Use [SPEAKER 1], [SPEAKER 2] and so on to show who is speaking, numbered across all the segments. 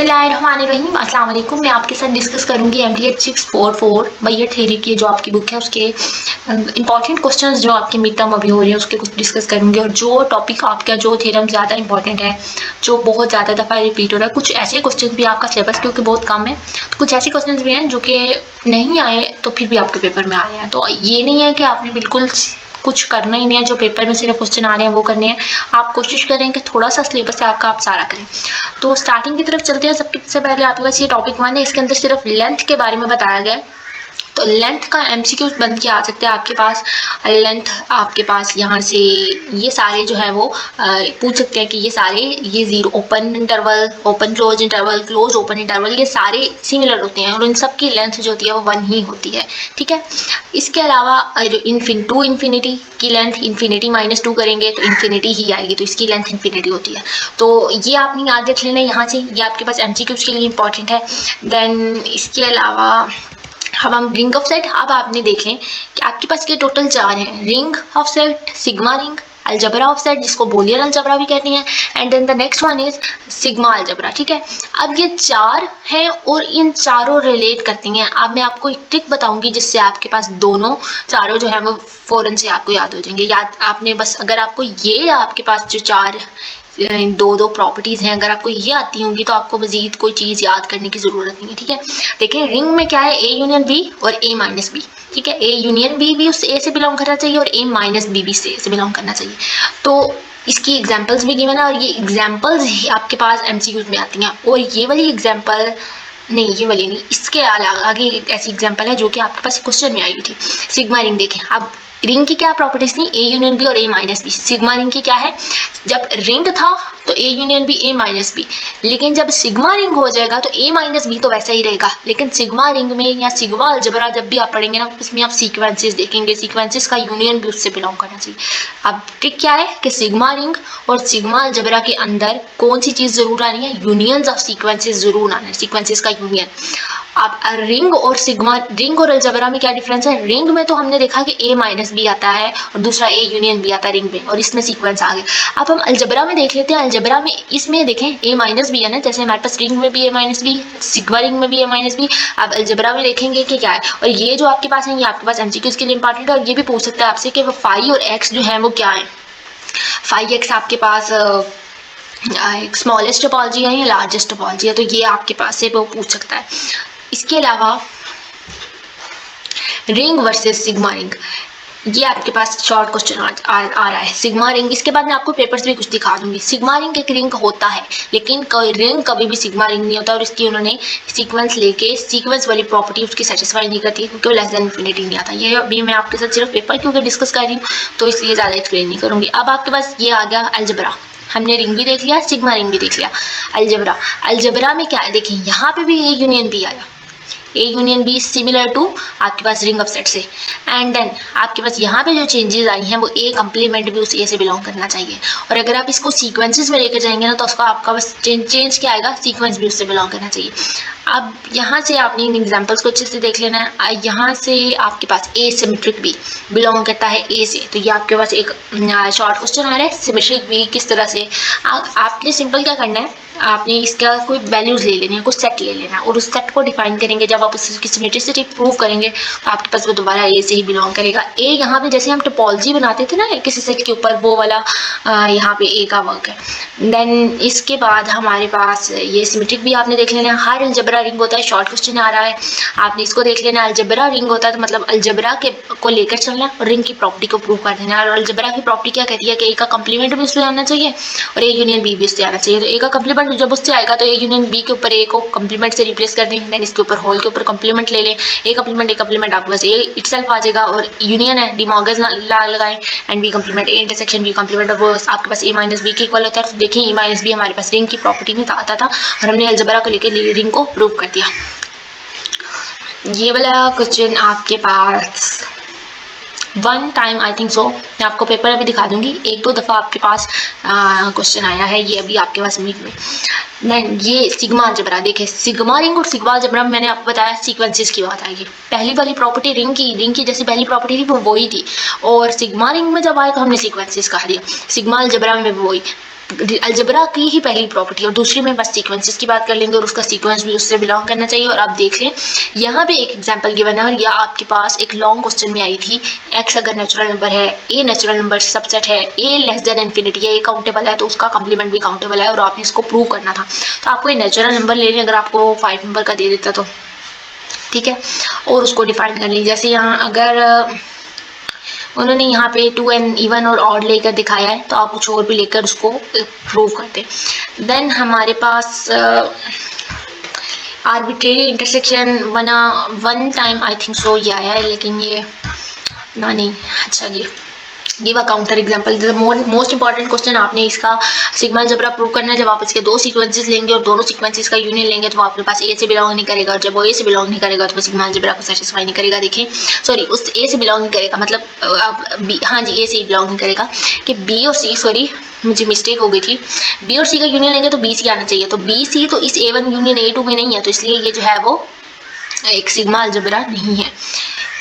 [SPEAKER 1] बिस्मिल्लाहिर्रहमानिर्रहीम। अस्सलाम वालेकुम। मैं आपके साथ डिस्कस करूंगी MTH 644 बैयर थ्योरी की जो आपकी बुक है उसके इंपॉर्टेंट क्वेश्चंस जो आपके मिड टर्म अभी हो रही है उसके कुछ डिस्कस करूंगी। और जो टॉपिक आपका जो थ्योरम ज़्यादा इंपॉर्टेंट है, जो बहुत ज़्यादा दफ़ा रिपीट हो रहा है, कुछ ऐसे क्वेश्चन भी आपका सिलेबस क्योंकि बहुत कम है, तो कुछ ऐसे क्वेश्चन भी हैं जो कि नहीं आए तो फिर भी आपके पेपर में आए हैं। तो ये नहीं है कि आपने बिल्कुल कुछ करना ही नहीं है, जो पेपर में सिर्फ क्वेश्चन आ रहे हैं वो करने हैं। आप कोशिश करें कि थोड़ा सा सिलेबस है आपका आप सारा करें। तो स्टार्टिंग की तरफ चलते हैं। सबसे पहले आपके पास ये टॉपिक 1 है, इसके अंदर सिर्फ लेंथ के बारे में बताया गया है। तो लेंथ का MCQ बन के आ सकते हैं आपके पास। लेंथ आपके पास यहाँ से ये सारे जो है वो पूछ सकते हैं कि ये सारे ये zero open interval, open close interval, close open interval, ये सारे सिमिलर होते हैं और इन सब की लेंथ जो होती है वो 1 ही होती है। ठीक है। इसके अलावा जो टू इन्फिनिटी की लेंथ इन्फिनिटी -2 करेंगे तो इन्फिनिटी ही आएगी, तो इसकी लेंथ इन्फिनिटी होती है। तो ये आपने याद रख लेना यहाँ से, ये आपके पास MCQs के लिए इंपॉर्टेंट है। देन इसके अलावा अब हम रिंग ऑफ सेट, अब आपने देखें कि आपके पास ये टोटल 4 हैं। Ring of set, sigma ring, algebra of set जिसको बोलियर अलजबरा भी कहते हैं, and then the next one is sigma algebra. ठीक है। अब ये 4 हैं और इन चारों रिलेट करती हैं। अब मैं आपको एक ट्रिक बताऊंगी जिससे आपके पास दोनों चारों जो है वो फौरन से आपको याद हो जाएंगे। याद आपने बस अगर आपको ये आपके पास जो 4 दो प्रॉपर्टीज़ हैं, अगर आपको ये आती होंगी तो आपको मजीद कोई चीज़ याद करने की ज़रूरत नहीं है। ठीक है। देखिए रिंग में क्या है, A यूनियन B और A माइनस बी। ठीक है। A यूनियन B भी उस A से बिलोंग करना चाहिए और A माइनस बी भी से बिलोंग करना चाहिए। तो इसकी एग्जाम्पल्स भी गिवन है और ये एग्जाम्पल्स ही आपके पास MCQs में आती हैं। और ये वाली एग्जाम्पल नहीं, ये वाली नहीं, इसके आगे एक ऐसी एग्जाम्पल है जो कि आपके पास क्वेश्चन में आई थी। सिग्मा रिंग देखें। अब रिंग की क्या प्रॉपर्टीज थी, A यूनियन B और A minus B. Sigma ring की क्या है, जब रिंग था तो A union B A minus B, लेकिन जब सिग्मा रिंग हो जाएगा तो A माइनस बी तो वैसा ही रहेगा, लेकिन सिग्मा रिंग में या सिग्मा अलजबरा जब भी आप पढ़ेंगे ना उसमें आप सीक्वेंसेस देखेंगे, सीक्वेंसेस का यूनियन भी उससे बिलोंग करना चाहिए। अब ट्रिक क्या है कि सिग्मा रिंग और सिग्मा अलजबरा के अंदर कौन सी चीज़ जरूर आनी है, यूनियंस ऑफ सीक्वेंसेस जरूर आना है, सीक्वेंसेस का यूनियन। अब रिंग और सिग्मा, रिंग और अलजबरा में क्या डिफरेंस है, रिंग में तो हमने देखा कि A माइनस बी आता है और दूसरा A यूनियन बी आता है रिंग में, और इसमें सीक्वेंस आ गया। अब हम अलजबरा में देख लेते हैं। अलजबरा में इसमें देखें A माइनस बी है ना, जैसे हमारे पास रिंग में भी A minus B, sigma ring में भी A माइनस बी। अब अलजबरा में देखेंगे कि क्या है, और ये जो आपके पास है ये आपके पास MCQ के लिए इंपॉर्टेंट है। और ये भी पूछ सकता है आपसे कि वो फाई और एक्स जो है वो क्या है। फाई एक्स आपके पास एक स्मॉलेस्ट टोपोलॉजी है या लार्जेस्ट टोपोलॉजी है, तो ये आपके पास से वो पूछ सकता है। इसके अलावा रिंग वर्सेस सिग्मा रिंग, ये आपके पास शॉर्ट क्वेश्चन आ रहा है। सिग्मा रिंग, इसके बाद मैं आपको पेपर्स भी कुछ दिखा दूंगी। सिग्मा रिंग एक रिंग होता है, लेकिन रिंग कभी भी सिग्मा रिंग नहीं होता, और इसकी उन्होंने सीक्वेंस लेके सीक्वेंस वाली प्रॉपर्टी उसकी सेटिस्फाई नहीं करती क्योंकि वो लेस देन इन्फिनिटी नहीं आता। ये अभी मैं आपके साथ सिर्फ पेपर क्योंकि डिस्कस कर रही हूँ तो इसलिए ज़्यादा एक्सप्लेन नहीं करूँगी। अब आपके पास ये आ गया अलजबरा, हमने रिंग भी देख लिया, सिग्मा रिंग भी देख लिया। अलजबरा, अलजबरा में क्या है, देखिए यहाँ पे भी A यूनियन B आया, A union B similar to आपके पास रिंग ऑफ सेट से। एंड देन आपके पास यहाँ पे जो चेंजेस आई हैं वो A कंप्लीमेंट भी उस A से बिलोंग करना चाहिए। और अगर आप इसको सीक्वेंसेस में लेकर जाएंगे ना तो उसका आपका बस चेंज क्या आएगा, सीक्वेंस भी उससे बिलोंग करना चाहिए। अब यहाँ से आपने इन एग्जाम्पल्स को अच्छे से देख लेना है। यहाँ से आपके पास A सिमेट्रिक भी बिलोंग करता है A से, तो ये आपके पास एक शॉर्ट क्वेश्चन आ रहा है, सिमेट्रिक भी किस तरह से। आपने सिंपल क्या करना है, आपने इसका कोई वैल्यूज ले लेनी है, कुछ सेट ले लेना है और उस सेट को डिफाइन करेंगे। जब आप उसकी सिमेट्रिसिटी प्रूव करेंगे तो आपके पास वो दोबारा A से ही बिलोंग करेगा। A यहाँ पे जैसे हम टोपोलॉजी बनाते थे ना किसी सेट के ऊपर, वो वाला यहाँ पे A का वर्क है। देन इसके बाद हमारे पास ये सिमेट्रिक भी आपने देख लेना है। हर अलजबरा रिंग होता है, शॉर्ट क्वेश्चन आ रहा है, आपने इसको देख लेना। अलजबरा रिंग होता है तो मतलब अलजबरा के को लेकर चलना और रिंग की प्रॉपर्टी को प्रूव कर देना। और अलजबरा की प्रॉपर्टी क्या कहती है कि A का कंप्लीमेंट भी उससे आना चाहिए और A यूनियन B भी उससे आना चाहिए। तो A का कंप्लीमेंट जब उससे आएगा तो A यूनियन B के ऊपर A को कंप्लीमेंट से रिप्लेस कर दें, देन इसके ऊपर होल के ऊपर कंप्लीमेंट ले लें, A कंप्लीमेंट आपके पास A इटसेल्फ आ जाएगा, और यूनियन है डी मॉर्गन लॉ लगाएं, and B complement A intersection B complement, और वो आपके पास A माइनस बी के इक्वल होता है। तो देखिए A माइनस बी हमारे पास रिंग की प्रॉपर्टी में आता था और हमने अलजबरा को लेकर रिंग को प्रूव कर दिया। ये वाला क्वेश्चन आपके पास 1 टाइम आई थिंक सो, मैं आपको पेपर अभी दिखा दूंगी, 1-2 दफ़ा आपके पास क्वेश्चन आया है ये अभी आपके पास मीट में। देन ये सिग्मा अलजबरा, देखिए सिग्मा रिंग और सिग्मा अलजबरा में मैंने आपको बताया सीक्वेंसेस की बात आएगी। पहली वाली प्रॉपर्टी रिंग की जैसी पहली प्रॉपर्टी थी वो वही थी, और सिग्मा रिंग में जब आए तो हमने सीक्वेंसेस कहा दिया, सिग्मा अलजबरा में भी वही। अलजेब्रा की ही पहली प्रॉपर्टी, और दूसरी में बस सीक्वेंसेस की बात कर लेंगे और उसका सीक्वेंस भी उससे बिलोंग करना चाहिए। और आप देख लें यहाँ पे एक एग्जांपल गिवन है, और यह आपके पास एक लॉन्ग क्वेश्चन में आई थी। एक्स अगर नेचुरल नंबर है, ए नेचुरल नंबर सबसेट है, ए लेस देन इन्फिनिटी है, ए काउंटेबल है, तो उसका कॉम्प्लीमेंट भी काउंटेबल है, और आपने इसको प्रूव करना था। तो आपको ये नेचुरल नंबर ले लें, अगर आपको 5 नंबर का दे देता तो ठीक है, और उसको डिफाइन कर लीजिए। जैसे यहाँ अगर उन्होंने यहाँ पे 2n इवन और ऑड लेकर दिखाया है, तो आप कुछ और भी लेकर उसको प्रूव करते। देन हमारे पास आर्बिट्रेरी इंटरसेक्शन बना one time I think so ये आया है, लेकिन ये ना नहीं, अच्छा जी give a counter example. Most important question आपने इसका सिग्मा अलजेब्रा प्रूव करना है। जब आप इसके दो सीक्वेंसेस लेंगे और दोनों सीक्वेंसेस का यूनियन लेंगे तो आपके पास ए से बिलोंग नहीं करेगा, और जब वो ए से बिलोंग नहीं करेगा तो सिग्मा अलजेब्रा को सेटिस्फाई नहीं करेगा। देखिए सॉरी, उस ए से बिलोंग नहीं करेगा मतलब बी, हाँ जी ए से बिलोंग नहीं करेगा कि बी और सी, सॉरी मुझे मिस्टेक हो गई थी, बी और सी का यूनियन लेंगे तो बी सी आना चाहिए, तो बी सी तो इस A1 यूनियन A2 में नहीं है, तो इसलिए ये जो है वो एक सिग्मा अलजेब्रा नहीं है।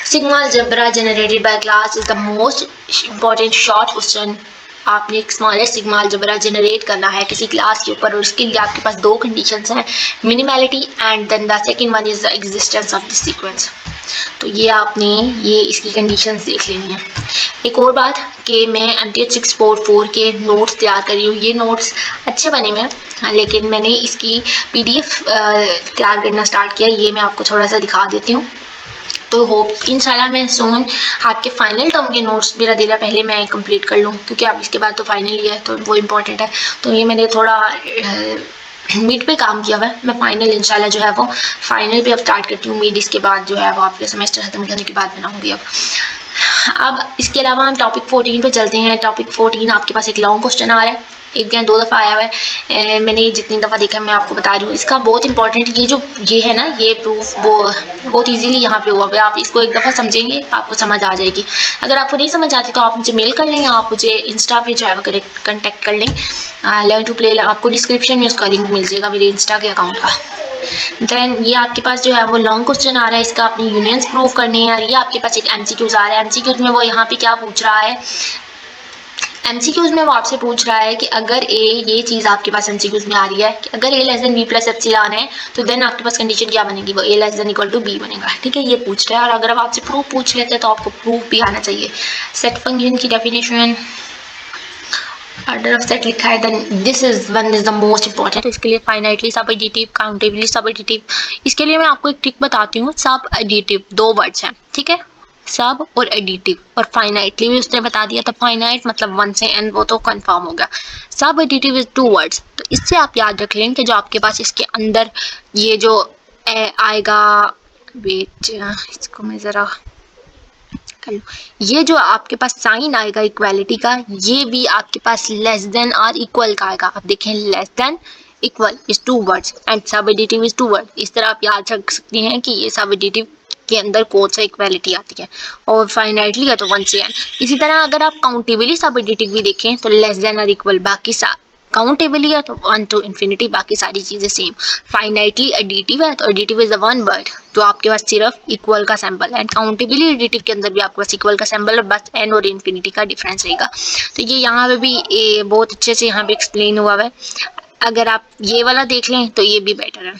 [SPEAKER 1] Sigma algebra generated by class is the most important short question। आपने एक स्मॉलेस्ट सिग्मा अलजेब्रा जनरेट करना है किसी क्लास के ऊपर, और उसके लिए आपके पास दो कंडीशंस हैं, minimality and then the second one is the existence of this sequence. तो ये आपने ये इसकी कंडीशंस देख लेनी है। एक और बात कि मैं MTH 644 के नोट्स तैयार कर रही हूँ। ये नोट्स अच्छे बने हुए हैं, लेकिन मैंने इसकी PDF तैयार करना स्टार्ट किया। ये मैं आपको थोड़ा सा दिखा देती हूँ। तो होप इंशाल्लाह मैं सोन आपके फाइनल टर्म के नोट्स मेरा दिला पहले मैं कंप्लीट कर लूँ, क्योंकि अब इसके बाद तो फाइनल ही है, तो वो इम्पोर्टेंट है। तो ये मैंने थोड़ा मिड पे काम किया हुआ है। मैं फाइनल इंशाल्लाह जो है वो फाइनल पे अब स्टार्ट करती हूँ। मिड इसके बाद जो है वो आपके सेमेस्टर खत्म करने के बाद बनाऊँगी। अब इसके अलावा हम टॉपिक 14 पे चलते हैं। टॉपिक 14 आपके पास एक लॉन्ग क्वेश्चन आ रहा है, एक या दो दफ़ा आया हुआ है, मैंने जितनी दफ़ा देखा मैं आपको बता रही हूँ। इसका बहुत इंपॉर्टेंट ये है ना, ये प्रूफ वो बहुत इजीली यहाँ पे हुआ है। आप इसको एक दफ़ा समझेंगे आपको समझ आ जाएगी। अगर आपको नहीं समझ आती तो आप मुझे मेल कर लें, आप मुझे इंस्टा पे जो है वो कनेक्ट कर लें। लर्न टू प्ले आपको डिस्क्रिप्शन में उसका लिंक मिल जाएगा मेरे इंस्टा के अकाउंट का। देन ये आपके पास जो है वो लॉन्ग क्वेश्चन आ रहा है, इसका अपनी यूनियंस प्रूव करनी है। ये आपके पास एक MCQs आ रहा है। MCQs में वो यहाँ पे क्या पूछ रहा है, MCQs में वो आपसे पूछ रहा है कि अगर ये चीज़ आपके पास MCQs में आ रही है कि अगर A less then B plus epsilon है, तो देन आपके पास कंडीशन क्या बनेगी, वो A less than equal to B बनेगा। ठीक है, ये पूछ रहा है। और अगर आप आपसे प्रूफ पूछ लेते हैं तो आपको प्रूफ भी आना चाहिए। सेट फंक्शन की डेफिनेशन ऑर्डर ऑफ सेट लिखा है, then this is one is the most important. तो इसके लिए फाइनाइटली सब एडिटिव, काउंटेबली सब एडिटिव। इसके लिए मैं आपको एक ट्रिक बताती हूँ। सब एडिटिव दो वर्ड्स हैं, ठीक है, सब और एडिटिव। और फाइनाइटली भी उसने बता दिया था, फाइनाइट मतलब 1 से n, वो तो कंफर्म हो गया। सब एडिटिव इज 2 वर्ड्स। तो इससे आप याद रख लें कि जो आपके पास इसके अंदर ये जो आएगा, वेट इसको मैं ज़रा कर लो, ये जो आपके पास साइन आएगा इक्वालिटी का, ये भी आपके पास लेस देन और इक्वल का आएगा। आप देखें, less than equal is 2 words and सब एडिटिव इज 2 वर्ड। इस तरह आप याद रख सकते हैं कि ये सब एडिटिव के अंदर कौन सा इक्वालिटी आती है, और फाइनाइटली है तो 1 से n। इसी तरह अगर आप काउंटेबली सब एडिटिव भी देखें तो लेस देन और इक्वल, बाकी काउंटेबली है तो 1 टू इन्फिनिटी, बाकी सारी चीज़ें सेम। फाइनाइटली एडिटिव है तो एडिटिव इज द 1 वर्ड, तो आपके पास सिर्फ इक्वल का सैंपल है। काउंटेबली एडिटिव के अंदर भी आपके पास इक्वल का सैंपल है, बस n और इन्फिनिटी का डिफरेंस रहेगा। तो ये यहाँ पे भी बहुत अच्छे से यहाँ पे एक्सप्लेन हुआ है। अगर आप ये वाला देख लें तो ये भी बेटर है।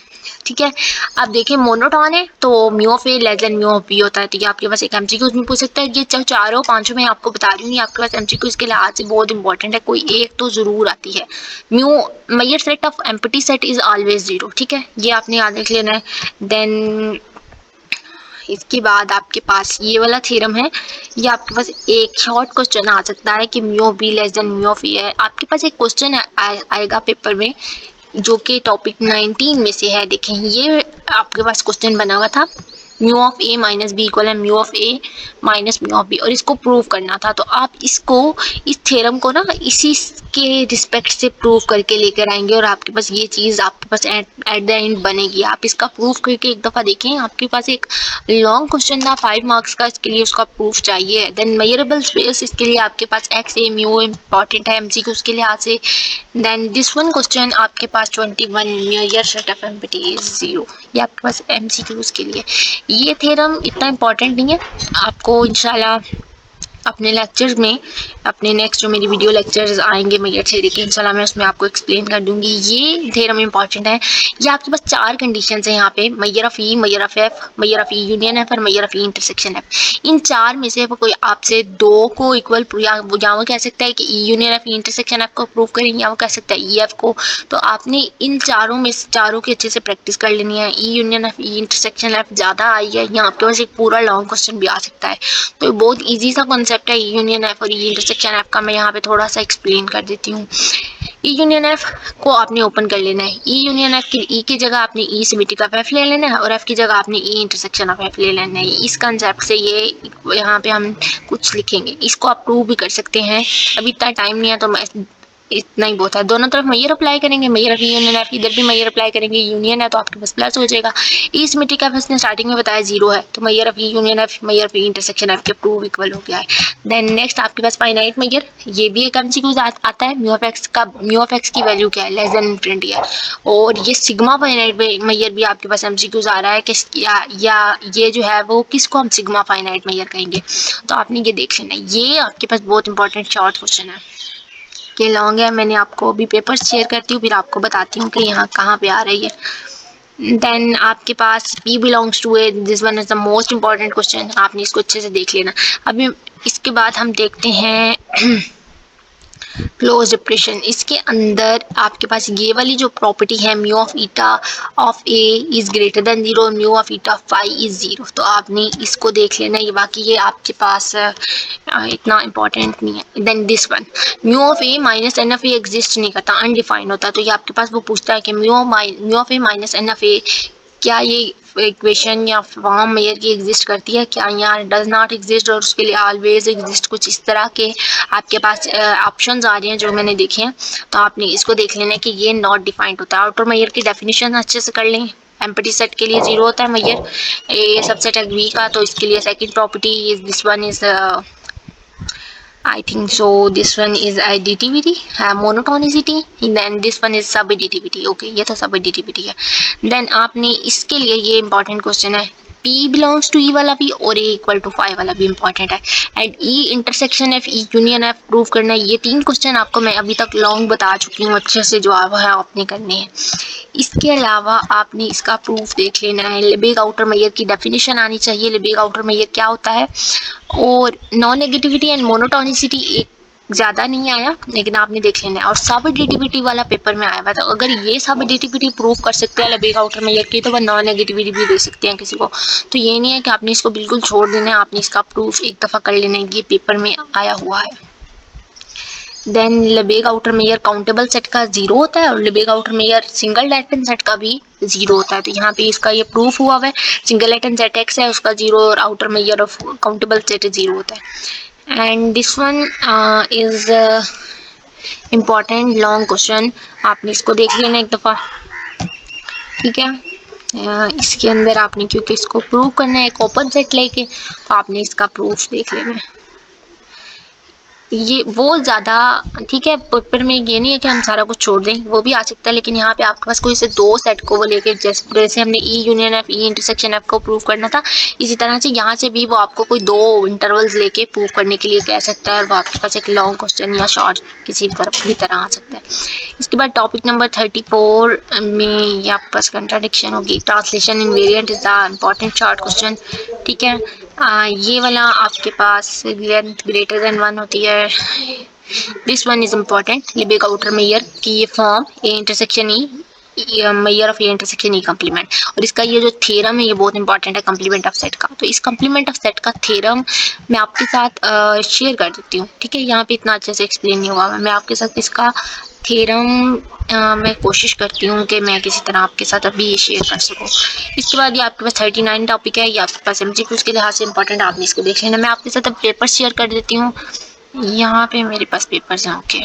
[SPEAKER 1] ठीक है, अब देखें मोनोटॉन है तो mu of A less than mu of B होता है। तो ये आपके पास एक MCQ में पूछ सकता है। ये चारों पांचों में आपको बता रही हूँ, ये आपके पास MCQ के लिहाज से बहुत इंपॉर्टेंट है, कोई एक तो जरूर आती है। Mu measure set of empty set is always 0। ठीक है, ये आपने याद रख लेना है। देन इसके बाद आपके पास ये वाला थ्योरम है। ये आपके पास एक शॉर्ट क्वेश्चन आ सकता है कि mu of B less than mu of A है। आपके पास एक क्वेश्चन आएगा पेपर में जो कि टॉपिक 19 में से है। देखें, ये आपके पास क्वेश्चन बना हुआ था, mu of A minus B equal है mu of A minus mu of B, और इसको प्रूव करना था। तो आप इसको इस थ्योरम को ना इसी के रिस्पेक्ट से प्रूव करके लेकर आएंगे, और आपके पास ये चीज़ आपके पास एट द एंड बनेगी। आप इसका प्रूफ करके एक दफ़ा देखें। आपके पास एक लॉन्ग क्वेश्चन था 5 मार्क्स का, इसके लिए उसका प्रूफ चाहिए। देन मेजरेबल स्पेस, इसके लिए आपके पास एक्स ए म्यू इंपॉर्टेंट है MCQ उसके लिहाज से। देन दिस वन क्वेश्चन आपके पास 21 measure set of empty is 0, ये आपके पास MCQ के लिए। ये थ्योरम इतना इंपॉर्टेंट नहीं है, आपको इंशाल्लाह अपने लेक्चर्स में, अपने नेक्स्ट जो मेरी वीडियो लेक्चर्स आएंगे मैयर थ्योरी के, इंशाल्लाह मैं उसमें आपको एक्सप्लेन कर दूंगी। ये थ्योरम इंपॉर्टेंट है। ये आपके पास 4 कंडीशंस हैं यहाँ पे, measure of E, measure of F, measure of E union F और measure of E intersection F. इन 4 में से कोई आपसे 2 को इक्वल या वो कह सकता है कि ई यूनियन एफ, ई इंटरसेक्शन एफ को प्रूव करेंगे, या वो कह सकता है ई एफ को। तो आपने इन चारों में से चारों की अच्छे से प्रैक्टिस कर लेनी है। ई यूनियन एफ, ई इंटरसेक्शन एफ ज़्यादा आई है, यहाँ आपके पास एक पूरा लॉन्ग क्वेश्चन भी आ सकता है। तो बहुत ईजी सा कॉन्सेप्ट है ई यूनियन एफ और ई इंटरसेक्शन एफ का। मैं यहाँ पे थोड़ा सा एक्सप्लेन कर देती हूँ। ई यूनियन एफ को आपने ओपन कर लेना है। ई यूनियन एफ की ई की जगह आपने ई सिमेट्रिक ऑफ एफ ले लेना है और एफ की जगह आपने ई इंटरसेक्शन ऑफ एफ ले लेना है। इस कंसेप्ट से ये यहाँ पे हम कुछ लिखेंगे, इसको आप प्रूव भी कर सकते हैं। अभी इतना टाइम नहीं है तो मैं इतना ही बहुत है। दोनों तरफ मैयर अप्लाई करेंगे, मैयर ऑफ यूनियन एफ, इधर भी मैयर अप्लाई करेंगे, यूनियन है तो आपके पास प्लस हो जाएगा। ई सिमेट्रिक एफ इसने स्टार्टिंग में बताया 0 है, तो measure of union F, measure of intersection F के प्रूव इक्वल हो गया है। देन नेक्स्ट आपके पास फाइनाइट मैयर, ये भी एक एमसीक्यू आता है। म्यू ऑफ एक्स की वैल्यू क्या है, लेस देन इनफिनिटी है। और ये सिग्मा फाइनाइट मैयर भी आपके पास एमसीक्यूज आ रहा है कि या ये जो है वो किसको हम सिग्मा फाइनाइट मैयर कहेंगे, तो आपने ये देख लेना है। ये आपके पास बहुत इंपॉर्टेंट शॉर्ट क्वेश्चन है के लॉन्ग है। मैंने आपको अभी पेपर्स शेयर करती हूँ, फिर आपको बताती हूँ कि यहाँ कहाँ पे आ रही है। देन आपके पास P belongs to A, this one is the most important question, आपने इसको अच्छे से देख लेना। अभी इसके बाद हम देखते हैं क्लोज डिप्रेशन। इसके अंदर आपके पास ये वाली जो प्रॉपर्टी है, mu of eta of A is greater than 0, mu of eta of phi is 0, तो आपने इसको देख लेना। ये बाकी ये आपके पास इतना इंपॉर्टेंट नहीं है। Then this one, mu of A minus N of A exist नहीं करता, अनडिफाइंड होता है। तो ये आपके पास वो पूछता है कि mu of A minus N of A, क्या ये इक्वेशन या फॉर्म मैयर की एग्जिस्ट करती है क्या, या डज नॉट एग्जिस्ट और उसके लिए ऑलवेज एग्जिस्ट, कुछ इस तरह के आपके पास ऑप्शंस आ रहे हैं जो मैंने देखे हैं। तो आपने इसको देख लेना है कि ये नॉट डिफाइंड होता है। आउटर मैयर की डेफिनेशन अच्छे से कर लें। एम्प्टी सेट के लिए 0 होता है मैयर, ए सबसेट है वी का, तो इसके लिए second property is this one is I think so this one is additivity, monotonicity, then this one is subadditivity. Okay, ये तो subadditivity है। then आपने इसके लिए ये important question है, P belongs to E वाला भी और A equal to phi वाला भी important है। And E intersection F, E union F prove करना है। ये 3 क्वेश्चन आपको मैं अभी तक लॉन्ग बता चुकी हूँ, अच्छे से जो है आपने करने हैं। इसके अलावा आपने इसका प्रूफ देख लेना है। लेबेग आउटर मैयर की डेफिनेशन आनी चाहिए, लेबेग आउटर मैयर क्या होता है, और नॉन नेगेटिविटी एंड मोनोटोनिसिटी एक ज़्यादा नहीं आया लेकिन आपने देख लेना है। और सब एडिटिविटी वाला पेपर में आया हुआ था, अगर ये सब एडिटिविटी प्रूव कर सकते हैं लेबेग आउटर मैयर की, तो वह नॉन नेगेटिविटी भी दे सकते हैं किसी को। तो ये नहीं है कि आपने इसको बिल्कुल छोड़ देना है, आपने इसका प्रूफ एक दफ़ा कर लेना है, ये पेपर में आया हुआ है। Then लेबेग outer Maihar countable set का 0 होता है और लेबेग outer Maihar single Latin set का भी 0 होता है। तो यहाँ पे इसका ये प्रूफ हुआ है, सिंगल लैटिन सेट एक्स है उसका 0 और outer Maihar of countable set 0 होता है। And this one is important long question, आपने इसको देख लेना एक दफ़ा, ठीक है। इसके अंदर आपने क्योंकि इसको प्रूव करना है एक ओपन सेट लेके, तो आपने इसका प्रूफ देख लेना है। ये वो ज़्यादा ठीक है, पेपर में ये नहीं है कि हम सारा कुछ छोड़ दें, वो भी आ सकता है, लेकिन यहाँ पे आपके पास कोई से 2 सेट को वो लेके, जैसे हमने ई यूनियन एफ, ई इंटरसेक्शन एफ को प्रूव करना था, इसी तरह से यहाँ से भी वो आपको कोई 2 इंटरवल्स लेके प्रूव करने के लिए कह सकता है, और वो आपके पास एक लॉन्ग क्वेश्चन या शॉर्ट किसी भी तरह आ सकता है। इसके बाद टॉपिक नंबर 34 में ये आपके पास कंट्राडिक्शन होगी, translation invariant is the important short question, ठीक है। ये वाला आपके पास लेंथ ग्रेटर देन 1 होती है, this one is important. Lebesgue outer measure की ये form A intersection E, measure of A intersection E complement, और इसका ये जो थ्योरम है ये बहुत इंपॉर्टेंट है कम्प्लीमेंट ऑफ सेट का। तो इस कम्प्लीमेंट ऑफ सेट का थ्योरम मैं आपके साथ शेयर कर देती हूँ, ठीक है। यहाँ पे इतना अच्छे से एक्सप्लेन नहीं हुआ, मैं आपके साथ इसका थ्योरम मैं कोशिश करती हूँ कि मैं किसी तरह आपके साथ अभी ये शेयर कर सकूँ। इसके बाद ये आपके पास 39 टॉपिक है, ये आपके पास एमसीक्यूज़ के लिहाज से इंपॉर्टेंट, आपने इसको देख लेना। मैं आपके साथ अब पेपर शेयर कर देती हूँ, यहाँ पे मेरे पास पेपर्स हैं। ओके,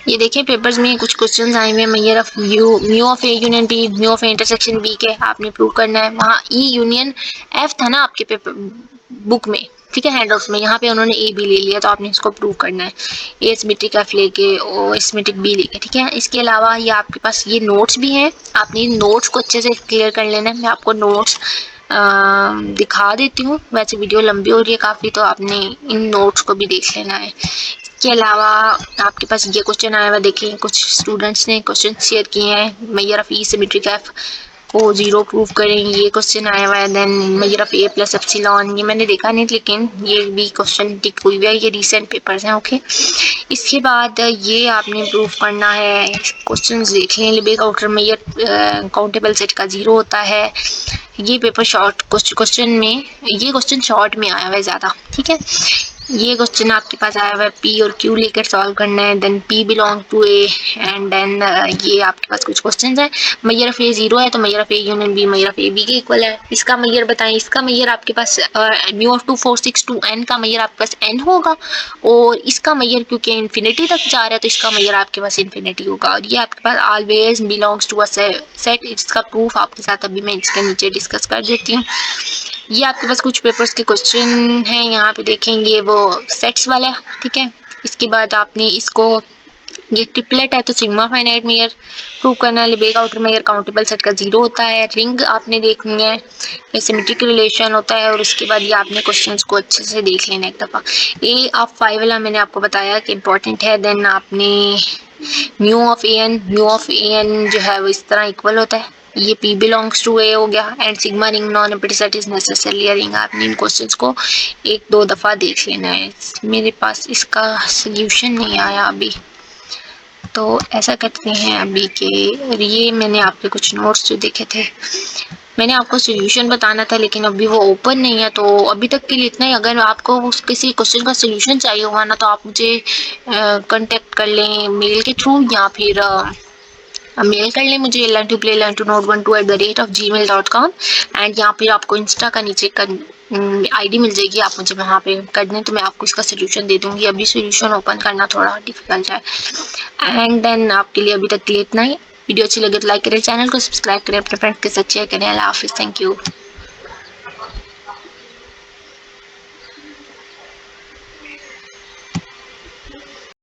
[SPEAKER 1] ये देखिए पेपर्स में कुछ क्वेश्चंस आए हुए हैं। Measure of U, mu of A union B, mu of A intersection B के आपने प्रूव करना है। वहाँ ई यूनियन एफ था ना आपके पेपर बुक में, ठीक है, हैंडआउट्स में, यहाँ पे उन्होंने ए बी ले लिया, तो आपने इसको प्रूव करना है। ए सिमेट्रिक एफ लेके और सिमेट्रिक बी लेके, ठीक है। इसके अलावा ये आपके पास ये नोट्स भी हैं, आपने इन नोट्स को अच्छे से क्लियर कर लेना है। मैं आपको नोट्स दिखा देती हूँ। वैसे वीडियो लंबी हो रही है काफ़ी, तो आपने इन नोट्स को भी देख लेना है। इसके अलावा आपके पास ये क्वेश्चन आया हुआ, देखिए कुछ स्टूडेंट्स ने क्वेश्चन शेयर किए हैं। Measure of E symmetric F को 0 प्रूव करें, ये क्वेश्चन आया हुआ है। Then measure of A plus epsilon, ये मैंने देखा नहीं, लेकिन ये भी क्वेश्चन टिक हुई हुई है, ये रिसेंट पेपर्स हैं। ओके, इसके बाद ये आपने प्रूव करना है, क्वेश्चन देख लें। लेबेग आउटर मेजर काउंटेबल सेट का 0 होता है। ये पेपर शॉर्ट क्वेश्चन में, ये क्वेश्चन शॉर्ट में आया हुआ है ज़्यादा, ठीक है। ये क्वेश्चन आपके पास आया हुआ है, पी और क्यू लेकर सॉल्व करना है। Then P belong to A and then ये आपके पास कुछ क्वेश्चन है। मेजर ऑफ ए 0 है, तो measure of A union B measure of A B के इक्वल है। इसका मेजर बताएं। इसका मेजर आपके पास म्यू ऑफ 2 4 6 2 n का मेजर आपके पास n होगा, और इसका मेजर क्योंकि इन्फिनिटी तक जा रहा है, तो इसका मेजर आपके पास इन्फिनिटी होगा। और ये आपके पास always belongs to a set. इसका प्रूफ आपके साथ अभी मैं इसके नीचे डिस्कस कर देती हूँ। ये आपके पास कुछ पेपर्स के क्वेश्चन हैं, यहाँ पे देखेंगे वो सेट्स वाला, ठीक है। इसके बाद आपने इसको, ये ट्रिपलेट है तो सिग्मा फाइनाइट मेजर प्रूव करना है। लेबेग आउटर मेजर काउंटेबल सेट का 0 होता है। रिंग आपने देखनी है, ये सिमेट्रिक रिलेशन होता है। और उसके बाद ये आपने क्वेश्चंस को अच्छे से देख लेना एक दफ़ा। ए ऑफ 5 वाला मैंने आपको बताया कि इम्पोर्टेंट है। देन आपने म्यू ऑफ ए एन जो है वो इस तरह इक्वल होता है। ये P बिलोंग्स टू A हो गया। And sigma ring non empty set is necessarily a ring. आपने इन क्वेश्चंस को एक दो दफ़ा देख लेना है। मेरे पास इसका सल्यूशन नहीं आया अभी, तो ऐसा करते हैं अभी के, ये मैंने आपके कुछ नोट्स जो देखे थे, मैंने आपको सॉल्यूशन बताना था, लेकिन अभी वो ओपन नहीं है, तो अभी तक के लिए इतना ही। अगर आपको उस किसी क्वेश्चन का सॉल्यूशन चाहिए होगा ना, तो आप मुझे कांटेक्ट कर लें मेल के थ्रू, या फिर मेल कर लें मुझे learn2play learn2note12@gmail.com। एंड यहाँ पे आपको इंस्टा का नीचे आईडी मिल जाएगी, आप मुझे वहाँ पे कर दें, तो मैं आपको इसका सोल्यूशन दे दूँगी। अभी सोल्यूशन ओपन करना थोड़ा डिफिकल्ट है। एंड देन आपके लिए अभी तक के लिए इतना ही। वीडियो अच्छी लगे तो लाइक करें, चैनल को सब्सक्राइब करें, अपने फ्रेंड्स के साथ शेयर करें। अल्लाह हाफिज़, थैंक यू।